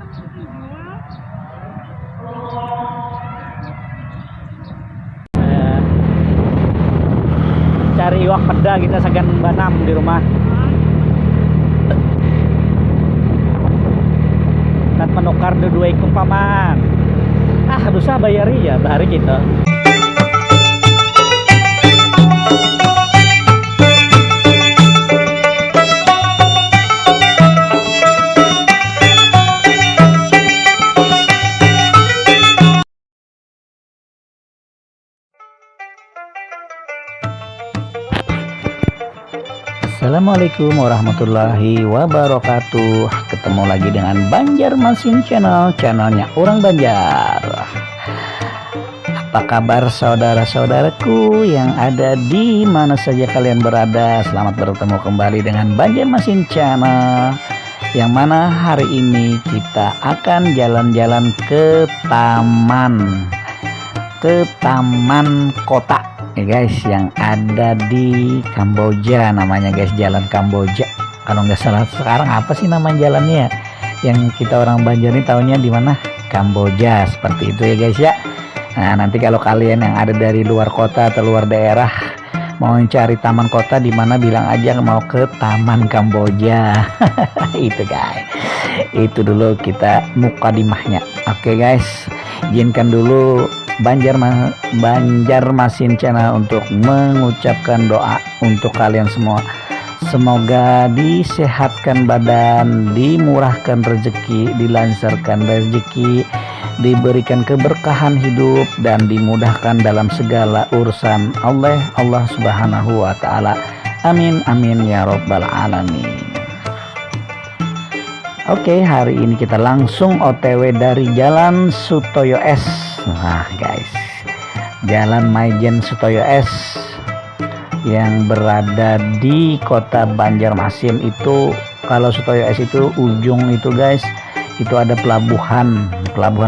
Cari iwak peda kita sagan banam di rumah. Dan menukar dua ikut paman. Dosa bayari ya bahari kita. Assalamualaikum warahmatullahi wabarakatuh. Ketemu lagi dengan Banjarmasin Channel, channelnya orang Banjar. Apa kabar saudara-saudaraku yang ada di mana saja kalian berada? Selamat bertemu kembali dengan Banjarmasin Channel, yang mana hari ini kita akan jalan-jalan ke taman kota ya guys, yang ada di Kamboja. Namanya guys Jalan Kamboja kalau nggak salah. Sekarang apa sih nama jalannya, yang kita orang Banjar ini tahunya di mana? Kamboja, seperti itu ya guys ya. Nah, nanti kalau kalian yang ada dari luar kota atau luar daerah mau cari taman kota di mana, bilang aja mau ke Taman Kamboja. Itu guys, itu dulu kita mukadimahnya. Oke guys, izinkan dulu Banjarmasin Channel untuk mengucapkan doa untuk kalian semua. Semoga disehatkan badan, dimurahkan rezeki, dilancarkan rezeki, diberikan keberkahan hidup, dan dimudahkan dalam segala urusan Allah Subhanahu wa Ta'ala. Amin amin ya Rabbal alamin. Oke, hari ini kita langsung OTW dari Jalan Sutoyo S. Nah guys, Jalan Maijen Sutoyo S yang berada di kota Banjarmasin. Itu kalau Sutoyo S itu ujung itu guys, itu ada pelabuhan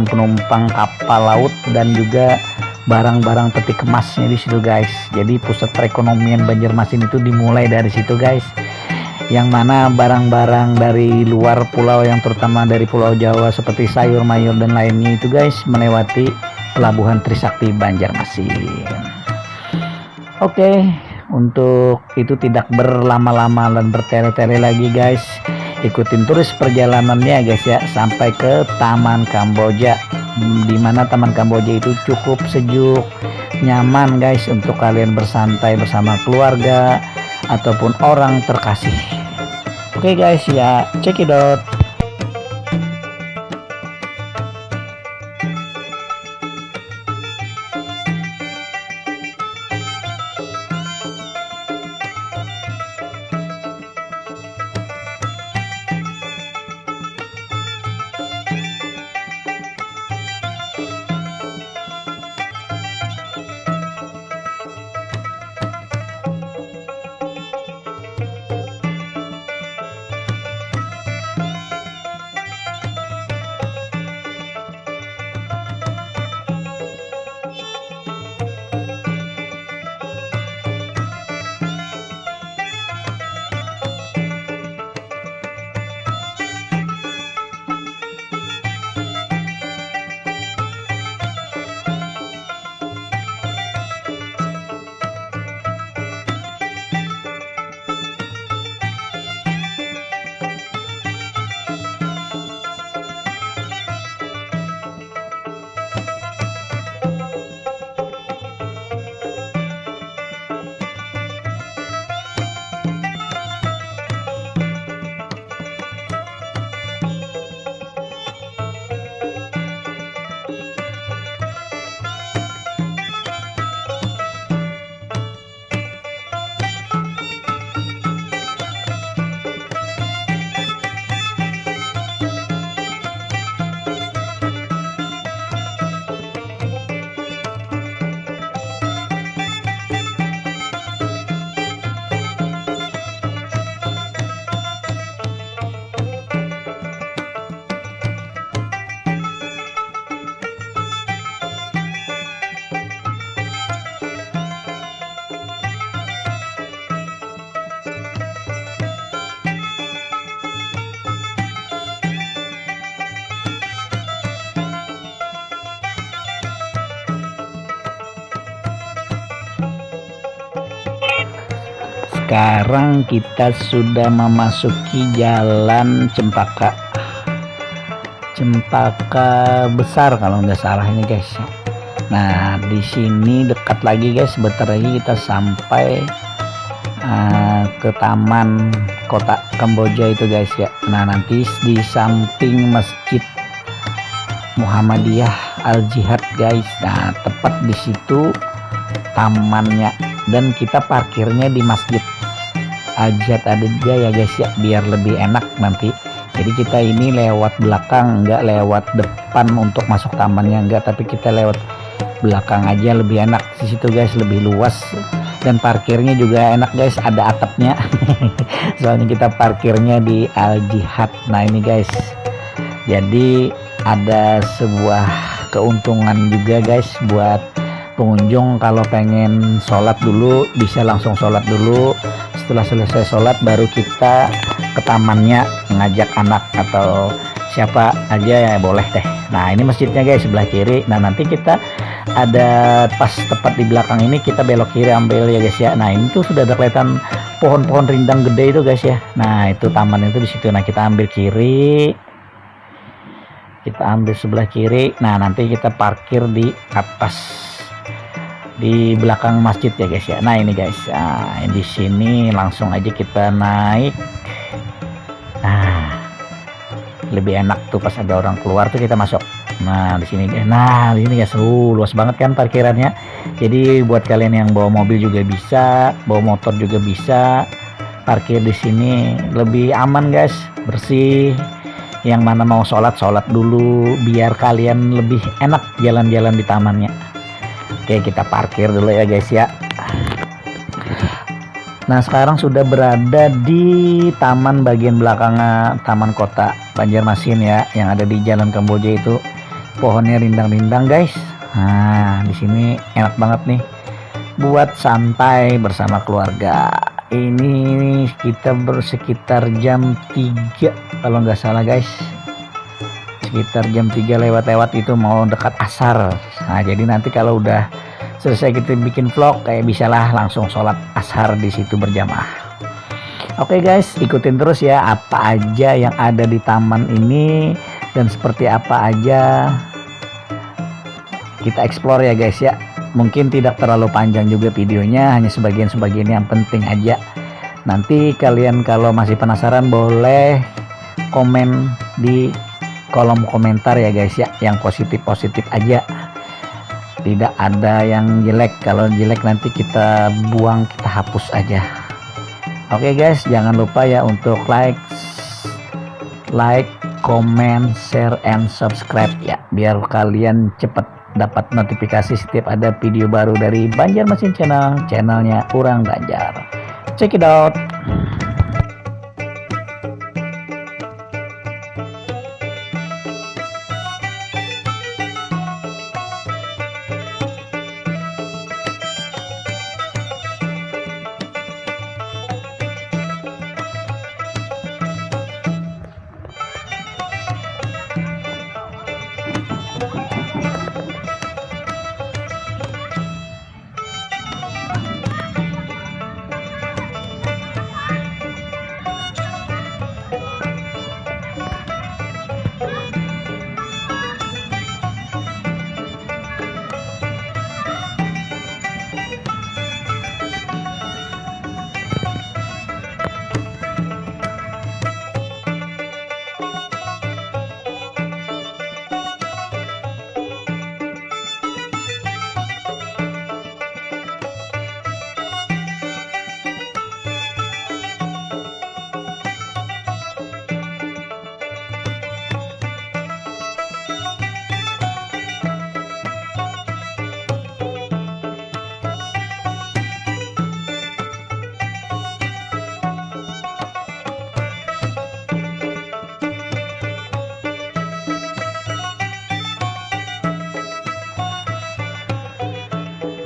penumpang kapal laut dan juga barang-barang peti kemasnya di situ guys. Jadi pusat perekonomian Banjarmasin itu dimulai dari situ guys, yang mana barang-barang dari luar pulau, yang terutama dari Pulau Jawa seperti sayur mayur dan lainnya itu guys melewati pelabuhan Trisakti Banjarmasin. Oke, untuk itu tidak berlama-lama dan bertele-tele lagi guys, ikutin terus perjalanannya guys ya sampai ke Taman Kamboja, dimana Taman Kamboja itu cukup sejuk, nyaman guys untuk kalian bersantai bersama keluarga ataupun orang terkasih. Oke guys ya, check it out. sekarang kita sudah memasuki jalan Cempaka Besar kalau nggak salah ini guys. Nah di sini dekat lagi guys, sebentar lagi kita sampai ke Taman Kota Kamboja itu guys ya. Nah nanti di samping Masjid Muhammadiyah Al Jihad guys. Nah tepat di situ tamannya, dan kita parkirnya di Masjid Al Jihad aja ya guys ya, biar lebih enak nanti. Jadi kita ini lewat belakang, nggak lewat depan untuk masuk tamannya, enggak, tapi kita lewat belakang aja, lebih enak di situ guys, lebih luas, dan parkirnya juga enak guys, ada atapnya. Soalnya kita parkirnya di Al Jihad. Nah ini guys, jadi ada sebuah keuntungan juga guys buat pengunjung. Kalau pengen sholat dulu bisa langsung sholat dulu, setelah selesai sholat baru kita ke tamannya, ngajak anak atau siapa aja ya boleh deh. Nah ini masjidnya guys sebelah kiri. Nah nanti kita ada pas tepat di belakang ini, kita belok kiri ambil ya guys ya. Nah ini tuh sudah ada kelihatan pohon-pohon rindang gede itu guys ya. Nah itu taman itu di situ. Nah kita ambil kiri, kita ambil sebelah kiri. Nah nanti kita parkir di atas, di belakang masjid ya guys ya. Nah ini guys, nah di sini langsung aja kita naik. Nah lebih enak tuh pas ada orang keluar tuh kita masuk. Nah di sini, nah di sini guys, luas banget kan parkirannya. Jadi buat kalian yang bawa mobil juga bisa, bawa motor juga bisa parkir di sini, lebih aman guys, bersih. Yang mana mau sholat dulu, biar kalian lebih enak jalan-jalan di tamannya. Oke kita parkir dulu ya guys ya. Nah sekarang sudah berada di taman bagian belakangnya Taman Kota Banjarmasin ya, yang ada di Jalan Kamboja itu. Pohonnya rindang-rindang guys. Nah di sini enak banget nih buat santai bersama keluarga. Ini kita bersekitar jam 3 kalau nggak salah guys, sekitar jam 3 lewat-lewat itu, mau dekat asar. Nah jadi nanti kalau udah selesai kita bikin vlog kayak bisalah langsung sholat ashar di situ berjamaah. Oke guys, ikutin terus ya apa aja yang ada di taman ini dan seperti apa aja kita explore ya guys ya. Mungkin tidak terlalu panjang juga videonya, hanya sebagian-sebagian yang penting aja. Nanti kalian kalau masih penasaran boleh komen di kolom komentar ya guys ya, yang positif-positif aja, tidak ada yang jelek. Kalau jelek nanti kita buang, kita hapus aja. Oke guys, jangan lupa ya untuk like, comment, share, and subscribe ya, biar kalian cepat dapat notifikasi setiap ada video baru dari Banjarmasin Channel, channelnya Urang Banjar. Check it out.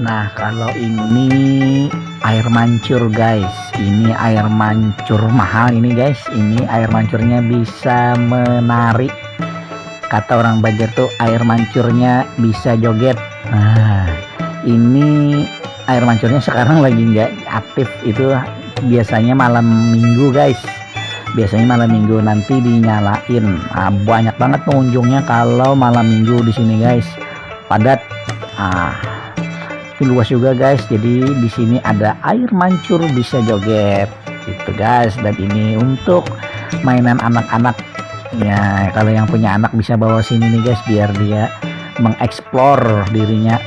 Nah kalau ini air mancur guys, ini air mancur mahal ini guys. Ini air mancurnya bisa menari, kata orang Banjar tuh air mancurnya bisa joget. Nah ini air mancurnya sekarang lagi nggak aktif, itu biasanya malam minggu guys, biasanya malam minggu nanti dinyalain. Banyak banget pengunjungnya kalau malam minggu di sini guys, padat. Ini luas juga guys, jadi di sini ada air mancur, bisa joget gitu guys. Dan ini untuk mainan anak-anak ya, kalau yang punya anak bisa bawa sini nih guys, biar dia mengeksplor dirinya.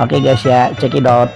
Oke guys ya, check it out.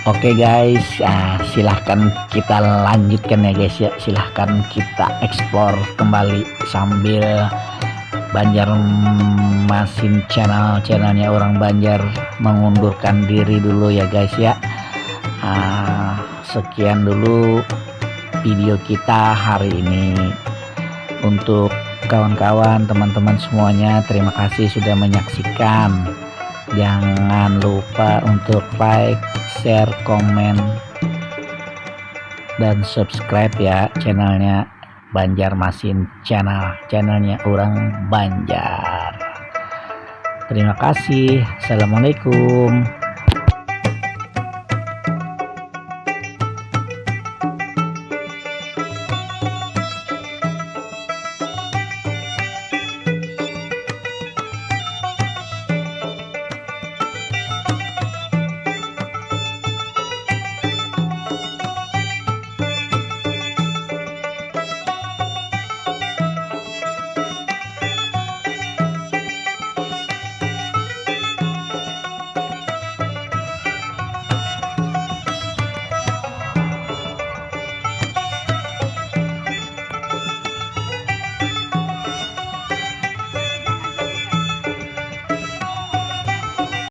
Oke guys, silahkan kita lanjutkan ya guys ya, silahkan kita explore kembali sambil Banjarmasin channelnya orang Banjar mengundurkan diri dulu ya guys ya. Sekian dulu video kita hari ini. Untuk kawan-kawan, teman-teman semuanya, terima kasih sudah menyaksikan. Jangan lupa untuk like, share, komen, dan subscribe ya channelnya Banjarmasin channelnya orang Banjar. Terima kasih. Assalamualaikum.